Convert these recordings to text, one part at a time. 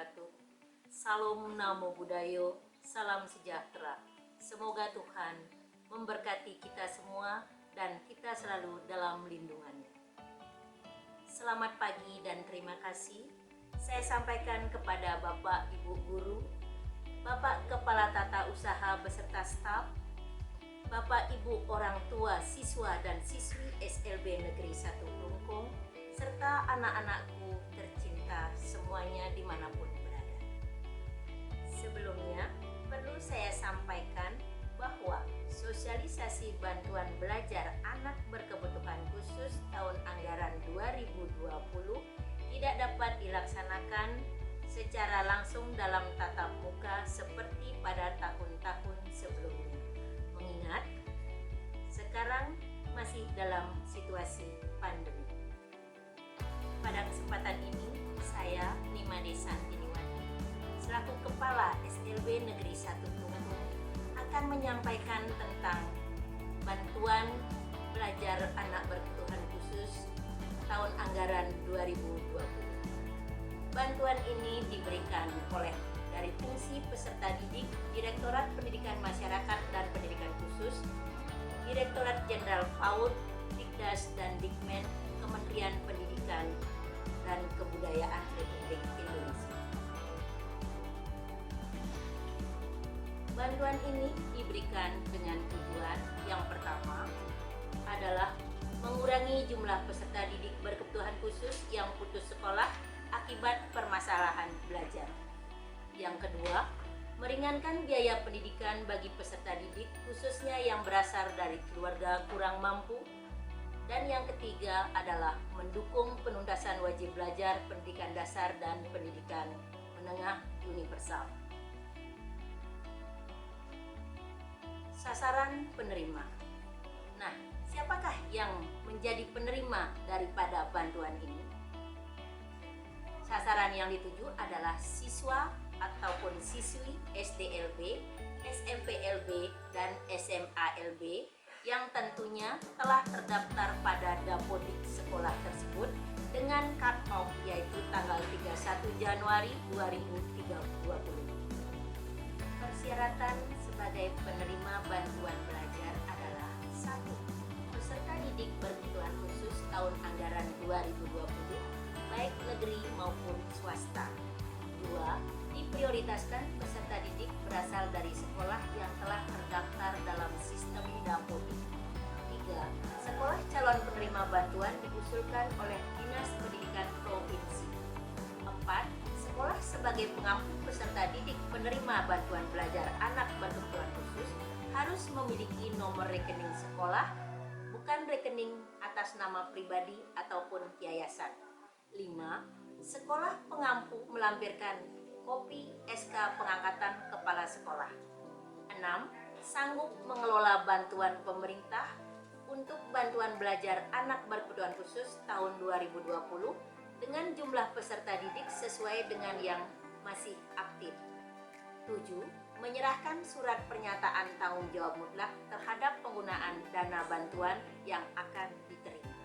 wabarakatuh. Salam Namo Buddhaya, salam sejahtera. Semoga Tuhan memberkati kita semua dan kita selalu dalam lindungannya. Selamat pagi dan terima kasih. Saya sampaikan kepada Bapak Ibu Guru, Bapak Kepala Tata Usaha beserta staf, Bapak Ibu orang tua siswa dan siswi SLB Negeri 1 Kelungkung, serta anak-anakku tercinta semuanya dimanapun berada. Sebelumnya, perlu saya sampaikan bahwa sosialisasi bantuan belajar anak berkebutuhan khusus tahun anggaran 2020 tidak dapat dilaksanakan secara langsung dalam tatap muka seperti pada tahun-tahun sebelumnya. Mengingat sekarang masih dalam situasi pandemi. Pada kesempatan ini, saya Nima Desantiniwati selaku Kepala SLB Negeri 1 Kelungkung akan menyampaikan tentang bantuan belajar anak berkebutuhan khusus tahun anggaran 2020. Bantuan ini diberikan oleh dari fungsi peserta didik, Direktorat Pendidikan Masyarakat dan Pendidikan Khusus, Direktorat Jenderal PAUD, Dikdas dan Dikmen, Kementerian Pendidikan dan Kebudayaan Republik Indonesia. Bantuan ini diberikan dengan tujuan yang pertama adalah mengurangi jumlah peserta didik berkebutuhan khusus yang putus sekolah akibat permasalahan belajar. Yang kedua, meringankan biaya pendidikan bagi peserta didik khususnya yang berasal dari keluarga kurang mampu. Dan yang ketiga adalah mendukung penuntasan wajib belajar pendidikan dasar dan pendidikan menengah universal. Sasaran penerima. Nah, siapakah yang menjadi penerima daripada bantuan ini? Sasaran yang dituju adalah siswa ataupun siswi SDLB, SMPLB, dan SMALB yang tentunya telah terdaftar pada Dapodik sekolah tersebut dengan cut-off yaitu tanggal 31 Januari 2020. Persyaratan sebagai penerima bantuan belajar adalah 1. Peserta didik berkebutuhan khusus tahun anggaran 2020 baik negeri maupun swasta. 2. Diprioritaskan peserta didik berasal dari sekolah yang telah terdaftar dalam sistem Dapodik. 3. Sekolah calon penerima bantuan diusulkan oleh Dinas Pendidikan Provinsi. 4. Sekolah sebagai pengampu peserta didik penerima bantuan belajar anak berkebutuhan khusus harus memiliki nomor rekening sekolah, bukan rekening atas nama pribadi ataupun yayasan. 5. Sekolah pengampu melampirkan kopi SK pengangkatan kepala sekolah. 6. Sanggup mengelola bantuan pemerintah untuk bantuan belajar anak berkebutuhan khusus tahun 2020 dengan jumlah peserta didik sesuai dengan yang masih aktif. 7. Menyerahkan surat pernyataan tanggung jawab mutlak terhadap penggunaan dana bantuan yang akan diterima.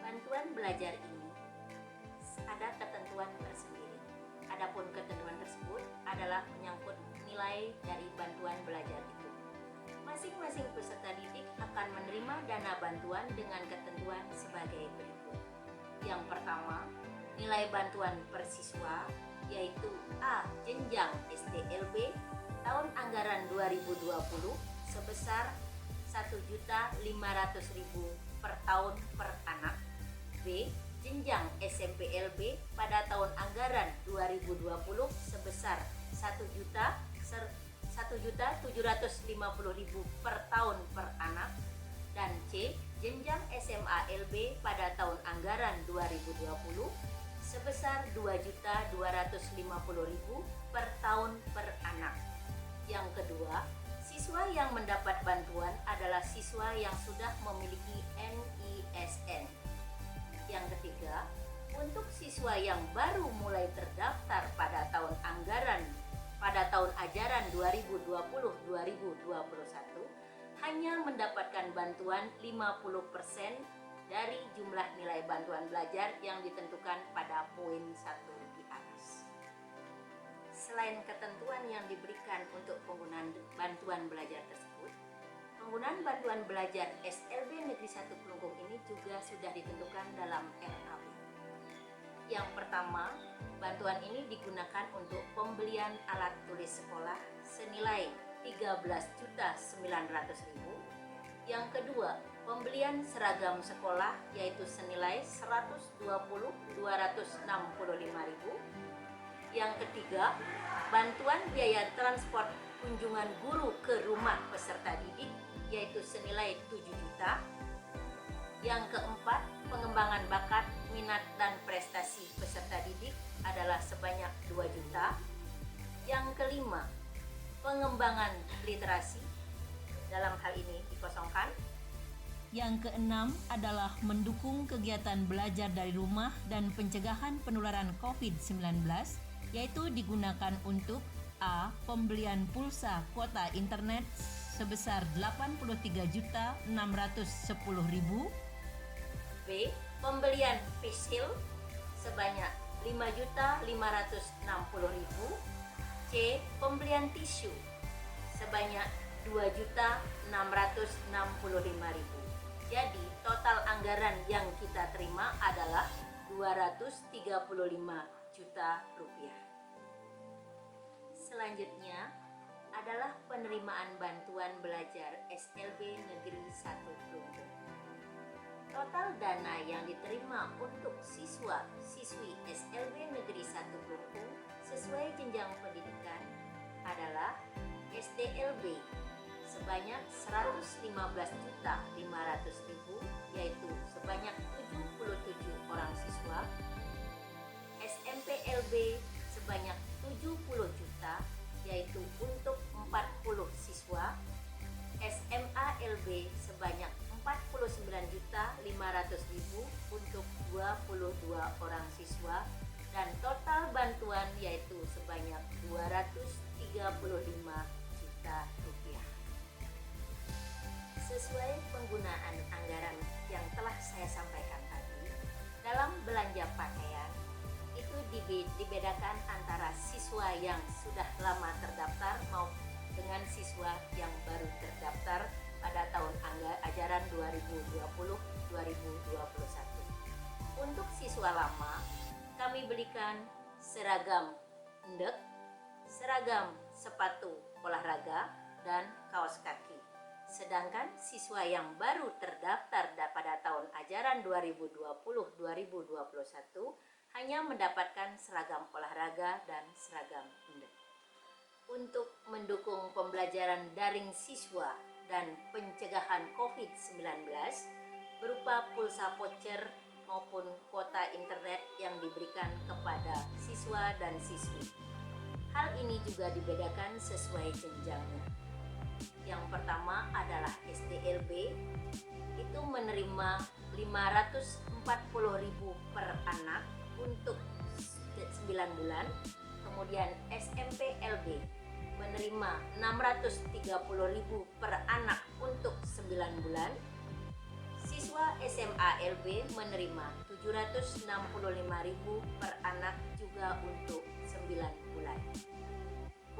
Bantuan belajar ini ada ketentuan tersendiri. Adapun ketentuan tersebut adalah menyangkut nilai dari bantuan belajar itu. Masing-masing peserta didik akan menerima dana bantuan dengan ketentuan sebagai berikut. Yang pertama, nilai bantuan per siswa yaitu A. Jenjang SDLB tahun anggaran 2020 sebesar Rp1.500.000 per tahun per anak. B. Jenjang SMPLB pada tahun anggaran 2020 sebesar Rp1.750.000 per tahun per anak. Dan C. Jenjang SMALB pada tahun anggaran 2020 sebesar Rp2.250.000 per tahun per anak. Yang kedua, siswa yang mendapat bantuan adalah siswa yang sudah memiliki NISN. Yang ketiga, untuk siswa yang baru mulai terdaftar pada tahun ajaran 2020-2021 hanya mendapatkan bantuan 50% dari jumlah nilai bantuan belajar yang ditentukan pada poin 1 di atas. Selain ketentuan yang diberikan untuk penggunaan bantuan belajar tersebut, penggunaan bantuan belajar SLB Negeri 1 Kelungkung ini juga sudah ditentukan dalam RAB. Yang pertama, bantuan ini digunakan untuk pembelian alat tulis sekolah senilai 13.900.000. Yang kedua, pembelian seragam sekolah yaitu senilai 120.265.000. Yang ketiga, bantuan biaya transport kunjungan guru ke rumah peserta didik yaitu senilai 7 juta. Yang keempat, pengembangan bakat, minat, dan prestasi peserta didik adalah sebanyak 2 juta. Yang kelima, pengembangan literasi, dalam hal ini dikosongkan. Yang keenam adalah mendukung kegiatan belajar dari rumah dan pencegahan penularan COVID-19, yaitu digunakan untuk A. Pembelian pulsa kuota internet sebesar 83.610.000. B. Pembelian face shield sebanyak 5.560.000. C. Pembelian tisu sebanyak 2.665.000. Jadi total anggaran yang kita terima adalah 235 juta rupiah. Selanjutnya adalah penerimaan bantuan belajar SLB Negeri 1 Kelungkung. Total dana yang diterima untuk siswa-siswi SLB Negeri 1 Kelungkung sesuai jenjang pendidikan adalah SDLB sebanyak 115.500.000, yaitu sebanyak 77 orang siswa. SMPLB sebanyak 70 juta, yaitu untuk 40 siswa. SMALB sebanyak 49.500.000 untuk 22 orang siswa, dan total bantuan yaitu sebanyak 235 juta rupiah. Sesuai penggunaan anggaran yang telah saya sampaikan tadi, dalam belanja pakaian itu dibedakan antara siswa yang sudah lama terdaftar maupun dengan siswa yang baru terdaftar pada tahun ajaran 2020-2021. Untuk siswa lama, kami belikan seragam endek, seragam sepatu olahraga, dan kaos kaki. Sedangkan siswa yang baru terdaftar pada tahun ajaran 2020-2021 hanya mendapatkan seragam olahraga dan seragam endek. Untuk mendukung pembelajaran daring siswa dan pencegahan COVID-19 berupa pulsa voucher maupun kuota internet yang diberikan kepada siswa dan siswi. Hal ini juga dibedakan sesuai jenjangnya. Yang pertama adalah SDLB, itu menerima 540.000 per anak untuk 9 bulan. Kemudian SMPLB menerima 630.000 per anak untuk 9 bulan. Siswa SMALB menerima 765.000 per anak juga untuk 9 bulan.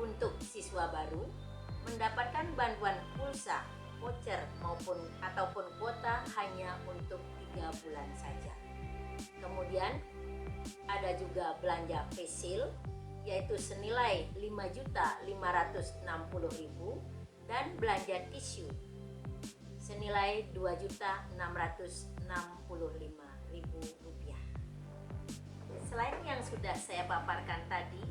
Untuk siswa baru mendapatkan bantuan pulsa, voucher ataupun kuota hanya untuk 3 bulan saja. Kemudian ada juga belanja face shield yaitu senilai 5.560.000 dan belanja tisu senilai 2.665.000 rupiah. Selain yang sudah saya paparkan tadi,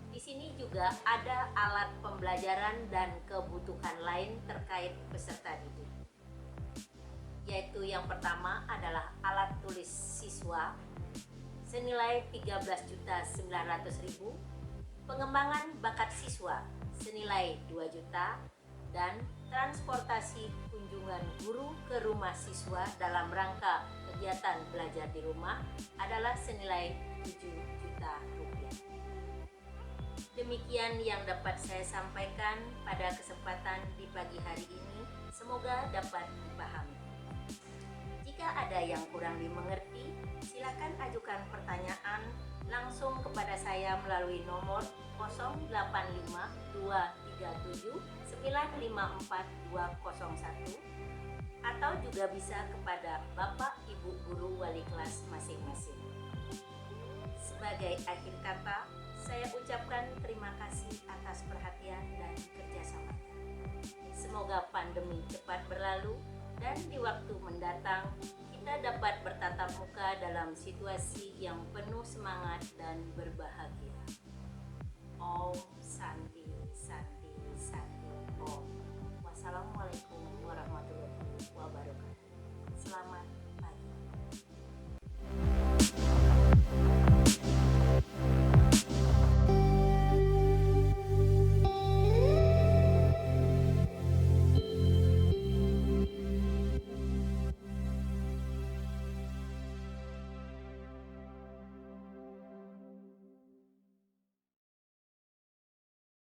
di sini juga ada alat pembelajaran dan kebutuhan lain terkait peserta didik. Yaitu yang pertama adalah alat tulis siswa senilai 13.900.000, pengembangan bakat siswa senilai 2 juta, dan transportasi kunjungan guru ke rumah siswa dalam rangka kegiatan belajar di rumah adalah senilai 7 juta rupiah. Demikian yang dapat saya sampaikan pada kesempatan di pagi hari ini, semoga dapat dipahami. Jika Jika ada yang kurang dimengerti, silakan ajukan pertanyaan langsung kepada saya melalui nomor 085237954201 atau juga bisa kepada Bapak Ibu Guru Wali Kelas masing-masing. Sebagai akhir kata, saya ucapkan terima kasih atas perhatian dan kerjasamanya. Semoga pandemi cepat berlalu dan di waktu mendatang kita dapat bertatap muka dalam situasi yang penuh semangat dan berbahagia.